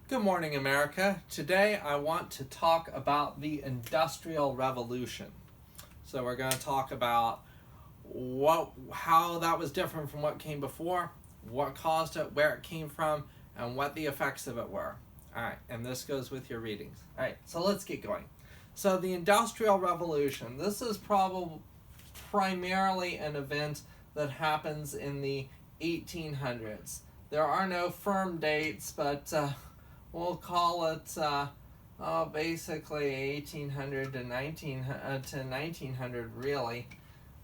Good morning, America. Today I want to talk about the Industrial Revolution. So we're going to talk about how that was different from what came before, what caused it, where it came from, and what the effects of it were. All right, and this goes with your readings. All right, so let's get going. So the Industrial Revolution. This is probably primarily an event that happens in the 1800s. There are no firm dates, but we'll call it basically 1800 to 1900 really.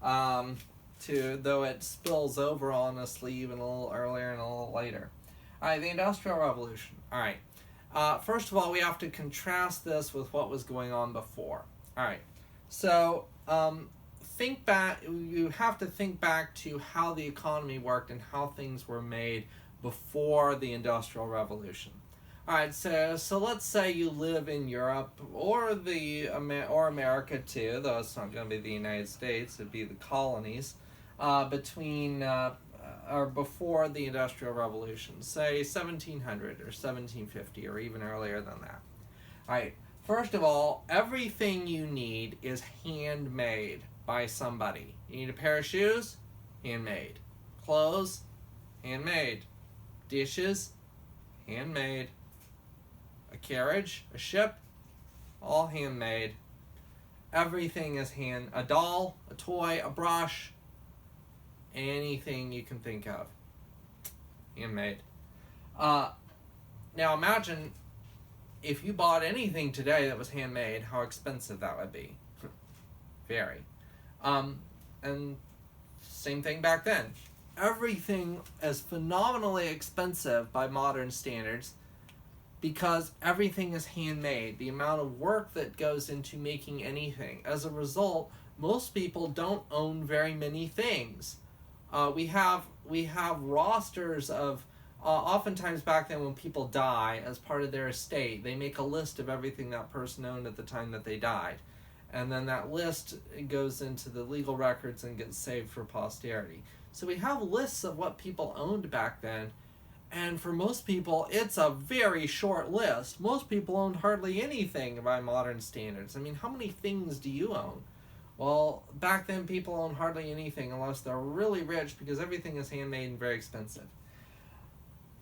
Though it spills over honestly even a little earlier and a little later. All right, the Industrial Revolution. All right. First of all, we have to contrast this with what was going on before. All right. So think back. You have to think back to how the economy worked and how things were made before the Industrial Revolution. All right, so let's say you live in Europe or America too, though it's not going to be the United States; it'd be the colonies, or before the Industrial Revolution, say 1700 or 1750 or even earlier than that. All right, first of all, everything you need is handmade by somebody. You need a pair of shoes, handmade. Clothes, handmade. Dishes, handmade. A carriage, a ship, all handmade. Everything is a doll, a toy, a brush, anything you can think of. Handmade. Now imagine if you bought anything today that was handmade, how expensive that would be. Very. And same thing back then. Everything is phenomenally expensive by modern standards because everything is handmade. The amount of work that goes into making anything. As a result, most people don't own very many things. We have rosters of oftentimes back then when people die as part of their estate, they make a list of everything that person owned at the time that they died. And then that list goes into the legal records and gets saved for posterity. So we have lists of what people owned back then. And for most people, it's a very short list. Most people owned hardly anything by modern standards. I mean, how many things do you own? Well, back then people owned hardly anything unless they're really rich because everything is handmade and very expensive.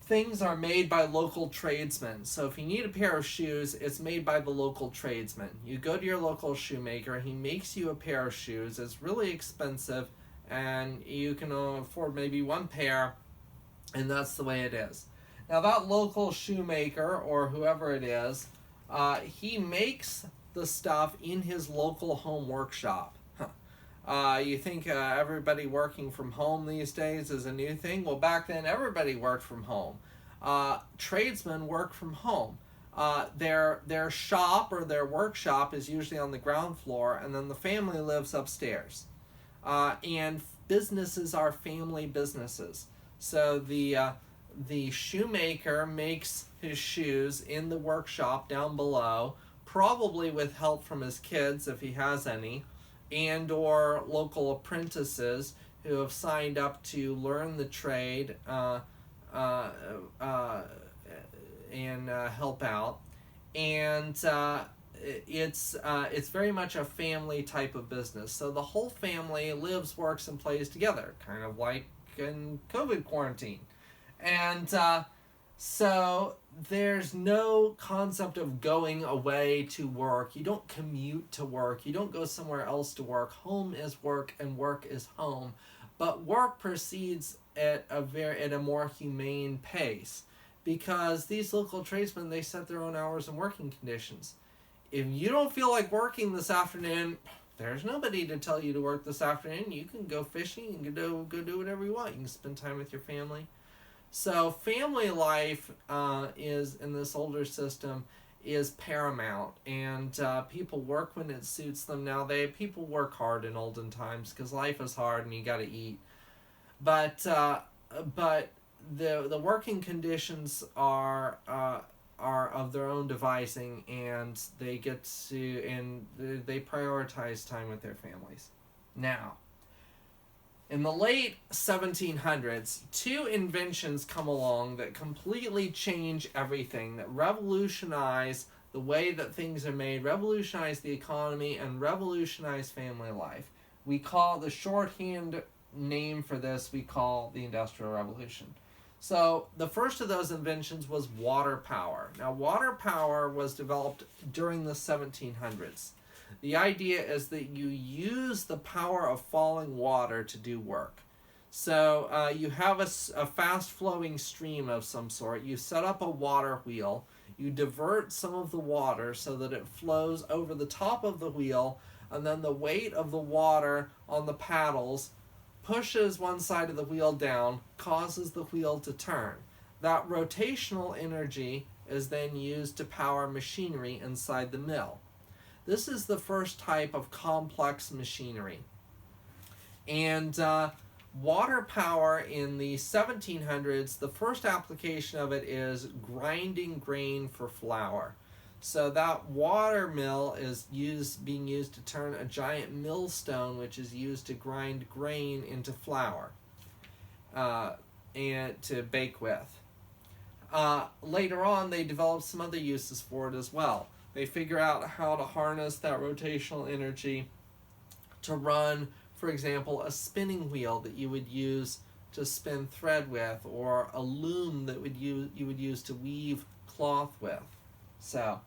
Things are made by local tradesmen. So if you need a pair of shoes, it's made by the local tradesman. You go to your local shoemaker, he makes you a pair of shoes. It's really expensive, and you can afford maybe one pair, and that's the way it is. Now that local shoemaker, or whoever it is, he makes the stuff in his local home workshop. You think everybody working from home these days is a new thing? Well, back then everybody worked from home. Tradesmen work from home. Their shop or their workshop is usually on the ground floor, and then the family lives upstairs. And businesses are family businesses. So the shoemaker makes his shoes in the workshop down below, probably with help from his kids if he has any, and or local apprentices who have signed up to learn the trade and help out. And it's very much a family type of business. So the whole family lives, works, and plays together, kind of like in COVID quarantine. And so there's no concept of going away to work. You don't commute to work. You don't go somewhere else to work. Home is work and work is home. But work proceeds at a more humane pace because these local tradesmen, they set their own hours and working conditions. If you don't feel like working this afternoon, there's nobody to tell you to work this afternoon. You can go fishing and go do whatever you want. You can spend time with your family. So family life is in this older system is paramount, and people work when it suits them. Now people work hard in olden times because life is hard and you got to eat. But the working conditions are of their own devising, and they prioritize time with their families. Now, In the late 1700s, two inventions come along that completely change everything, that revolutionize the way that things are made, revolutionize the economy, and revolutionize family life. We call the shorthand name for this, we call the Industrial Revolution. So the first of those inventions was water power. Now, water power was developed during the 1700s. The idea is that you use the power of falling water to do work. So you have a fast-flowing stream of some sort. You set up a water wheel. You divert some of the water so that it flows over the top of the wheel, and then the weight of the water on the paddles pushes one side of the wheel down, causes the wheel to turn. That rotational energy is then used to power machinery inside the mill. This is the first type of complex machinery. And water power in the 1700s, the first application of it is grinding grain for flour. So that water mill is being used to turn a giant millstone, which is used to grind grain into flour and to bake with. Later on, they developed some other uses for it as well. They figure out how to harness that rotational energy to run, for example, a spinning wheel that you would use to spin thread with, or a loom that you would use to weave cloth with. So,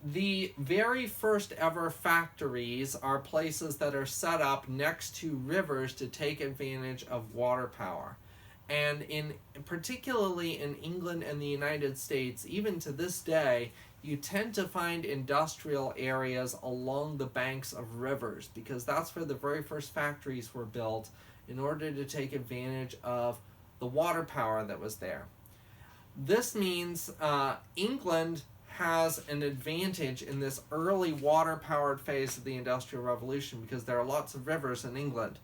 the very first ever factories are places that are set up next to rivers to take advantage of water power. And particularly in England and the United States, even to this day, you tend to find industrial areas along the banks of rivers, because that's where the very first factories were built in order to take advantage of the water power that was there. This means England has an advantage in this early water-powered phase of the Industrial Revolution, because there are lots of rivers in England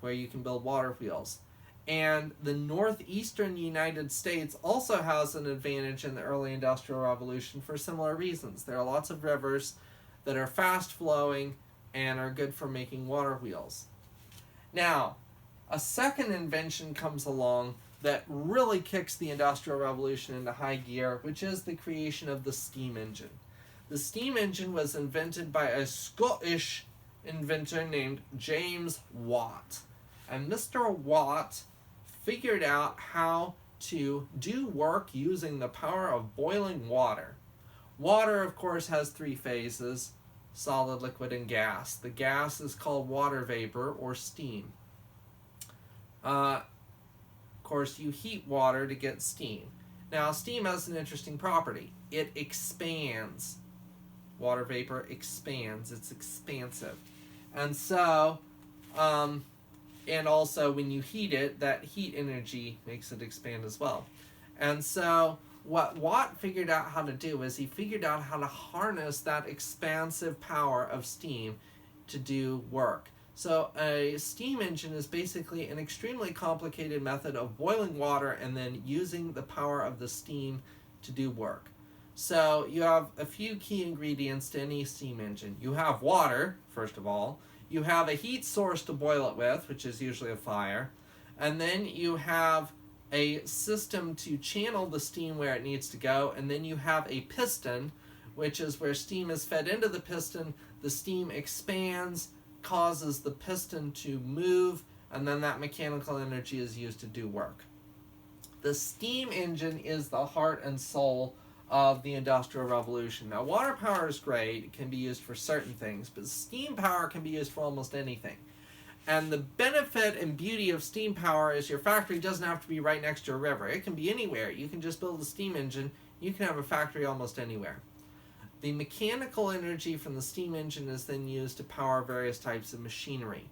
where you can build water wheels. And the northeastern United States also has an advantage in the early Industrial Revolution for similar reasons. There are lots of rivers that are fast-flowing and are good for making water wheels. Now, a second invention comes along that really kicks the Industrial Revolution into high gear, which is the creation of the steam engine. The steam engine was invented by a Scottish inventor named James Watt. And Mr. Watt figured out how to do work using the power of boiling water. Water, of course, has three phases: solid, liquid, and gas. The gas is called water vapor or steam. Of course, you heat water to get steam. Now, steam has an interesting property. It expands. Water vapor expands. It's expansive. And so, and also when you heat it, that heat energy makes it expand as well. And so what Watt figured out how to do is he figured out how to harness that expansive power of steam to do work. So a steam engine is basically an extremely complicated method of boiling water and then using the power of the steam to do work. So you have a few key ingredients to any steam engine. You have water, first of all. You have a heat source to boil it with, which is usually a fire. And then you have a system to channel the steam where it needs to go. And then you have a piston, which is where steam is fed into the piston. The steam expands, causes the piston to move, and then that mechanical energy is used to do work. The steam engine is the heart and soul of the Industrial Revolution. Now, water power is great. It can be used for certain things, but steam power can be used for almost anything. And the benefit and beauty of steam power is your factory doesn't have to be right next to a river. It can be anywhere. You can just build a steam engine. You can have a factory almost anywhere. The mechanical energy from the steam engine is then used to power various types of machinery.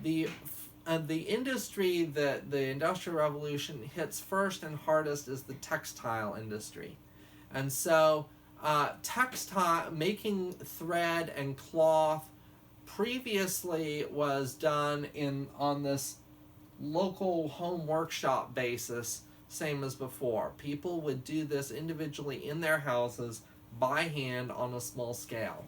The industry that the Industrial Revolution hits first and hardest is the textile industry. And so textile, making thread and cloth previously was done on this local home workshop basis, same as before. People would do this individually in their houses by hand on a small scale.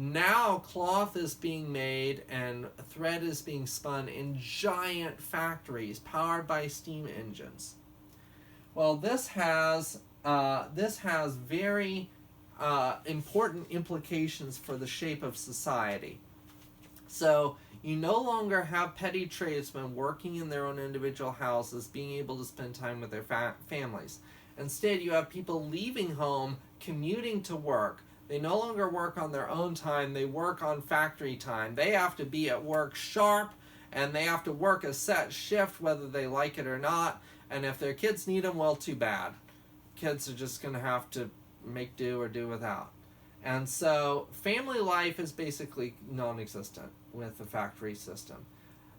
Now cloth is being made and thread is being spun in giant factories powered by steam engines. Well, this has very important implications for the shape of society. So you no longer have petty tradesmen working in their own individual houses being able to spend time with their families. Instead, you have people leaving home, commuting to work. They no longer work on their own time, they work on factory time. They have to be at work sharp, and they have to work a set shift whether they like it or not. And if their kids need them, well, too bad. Kids are just going to have to make do or do without. And so family life is basically non-existent with the factory system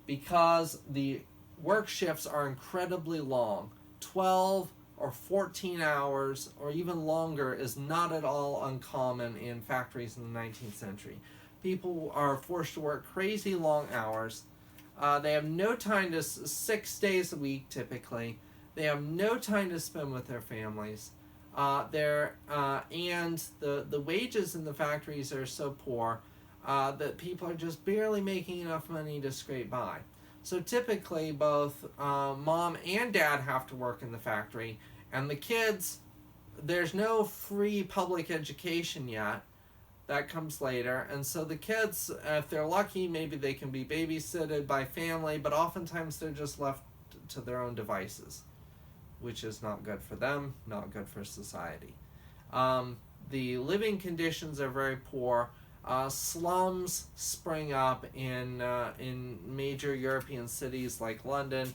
because the work shifts are incredibly long. 12 or 14 hours or even longer is not at all uncommon in factories in the 19th century. People are forced to work crazy long hours. They have no time to, 6 days a week typically. They have no time to spend with their families. And the wages in the factories are so poor that people are just barely making enough money to scrape by. So typically both mom and dad have to work in the factory, and the kids, there's no free public education yet. That comes later. And so the kids, if they're lucky, maybe they can be babysitted by family, but oftentimes they're just left to their own devices, which is not good for them, not good for society. The living conditions are very poor. Slums spring up in major European cities like London,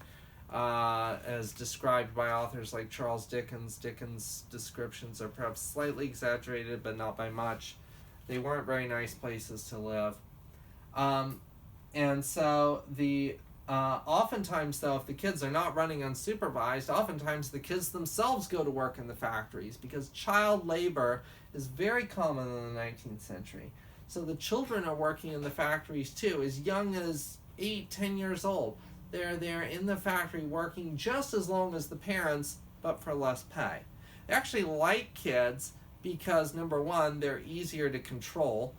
as described by authors like Charles Dickens. Dickens' descriptions are perhaps slightly exaggerated, but not by much. They weren't very nice places to live. And so oftentimes, though, if the kids are not running unsupervised, oftentimes the kids themselves go to work in the factories because child labor is very common in the 19th century. So the children are working in the factories too, as young as 8, 10 years old. They're there in the factory working just as long as the parents, but for less pay. They actually like kids because, number one, they're easier to control,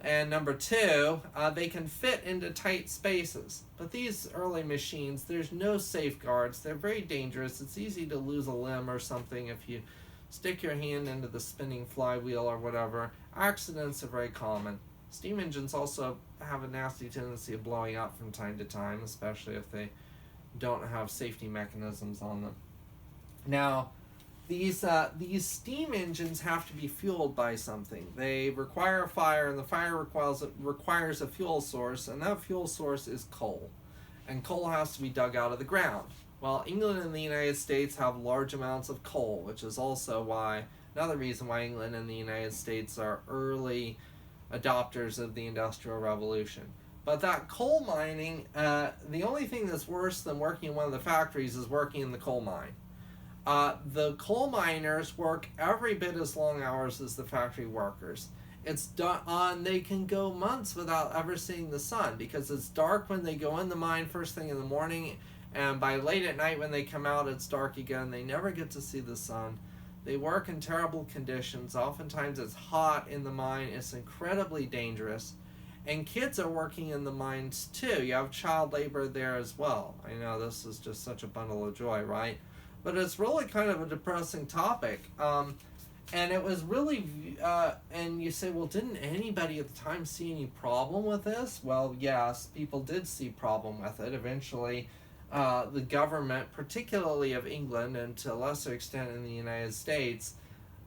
and number two, they can fit into tight spaces. But these early machines, there's no safeguards. They're very dangerous. It's easy to lose a limb or something if you stick your hand into the spinning flywheel or whatever. Accidents are very common. Steam engines also have a nasty tendency of blowing up from time to time, especially if they don't have safety mechanisms on them. Now, these steam engines have to be fueled by something. They require a fire, and the fire requires a fuel source, and that fuel source is coal. And coal has to be dug out of the ground. Well, England and the United States have large amounts of coal, which is also another reason why England and the United States are early adopters of the Industrial Revolution. But that coal mining, the only thing that's worse than working in one of the factories is working in the coal mine. The coal miners work every bit as long hours as the factory workers. It's done. They can go months without ever seeing the sun because it's dark when they go in the mine first thing in the morning, and by late at night when they come out, it's dark again. They never get to see the sun. They work in terrible conditions. Oftentimes it's hot in the mine. It's incredibly dangerous. And kids are working in the mines too. You have child labor there as well. I know this is just such a bundle of joy, right? But it's really kind of a depressing topic. And it was really, and you say, well, didn't anybody at the time see any problem with this? Well, yes, people did see problem with it. Eventually, the government, particularly of England and to a lesser extent in the United States,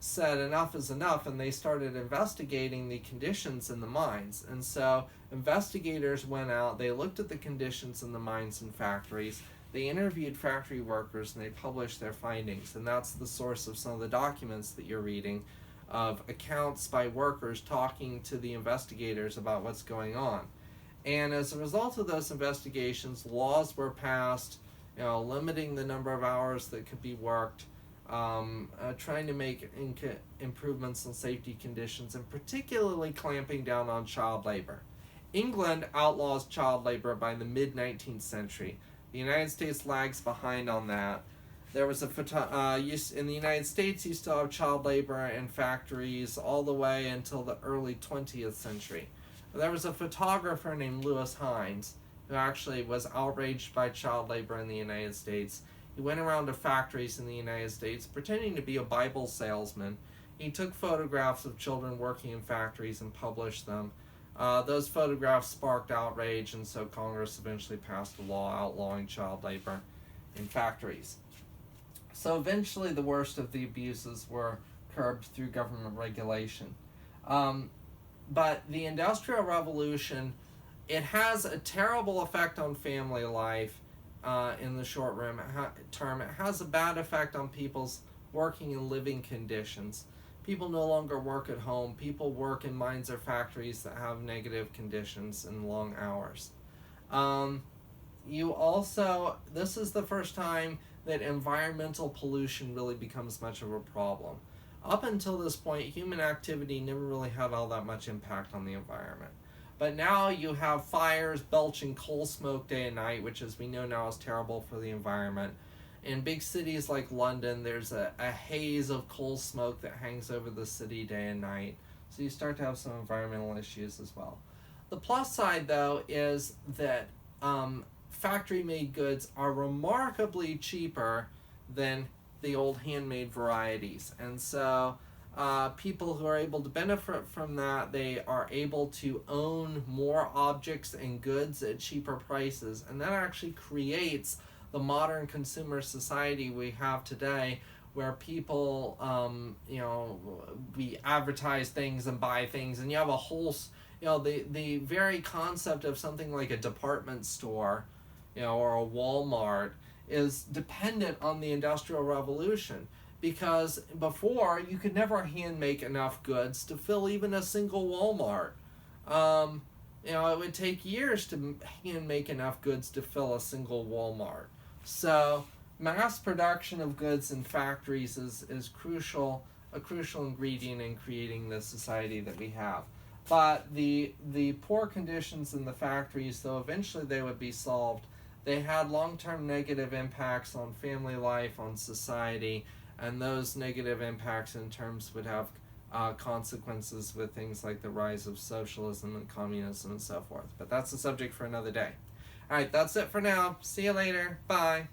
said enough is enough, and they started investigating the conditions in the mines. And so investigators went out, they looked at the conditions in the mines and factories, they interviewed factory workers, and they published their findings. And that's the source of some of the documents that you're reading, of accounts by workers talking to the investigators about what's going on. And as a result of those investigations, laws were passed, limiting the number of hours that could be worked, trying to make improvements in safety conditions, and particularly clamping down on child labor. England outlaws child labor by the mid-19th century. The United States lags behind on that. There was in the United States, you still have child labor in factories all the way until the early 20th century. There was a photographer named Lewis Hines who actually was outraged by child labor in the United States. He went around to factories in the United States pretending to be a Bible salesman. He took photographs of children working in factories and published them. Those photographs sparked outrage, and so Congress eventually passed a law outlawing child labor in factories. So eventually the worst of the abuses were curbed through government regulation. But the Industrial Revolution, it has a terrible effect on family life in the short term. It has a bad effect on people's working and living conditions. People no longer work at home. People work in mines or factories that have negative conditions and long hours. This is the first time that environmental pollution really becomes much of a problem. Up until this point, human activity never really had all that much impact on the environment. But now you have fires belching coal smoke day and night, which, as we know now, is terrible for the environment. In big cities like London, there's a haze of coal smoke that hangs over the city day and night. So you start to have some environmental issues as well. The plus side, though, is that factory-made goods are remarkably cheaper than the old handmade varieties. And so people who are able to benefit from that, they are able to own more objects and goods at cheaper prices. And that actually creates the modern consumer society we have today, where people, we advertise things and buy things, and you have a whole, the very concept of something like a department store, or a Walmart is dependent on the Industrial Revolution, because before you could never hand make enough goods to fill even a single Walmart. It would take years to hand make enough goods to fill a single Walmart. So mass production of goods in factories is a crucial ingredient in creating the society that we have. But the poor conditions in the factories, though eventually they would be solved, they had long-term negative impacts on family life, on society, and those negative impacts in terms would have consequences with things like the rise of socialism and communism and so forth. But that's a subject for another day. All right, that's it for now. See you later. Bye.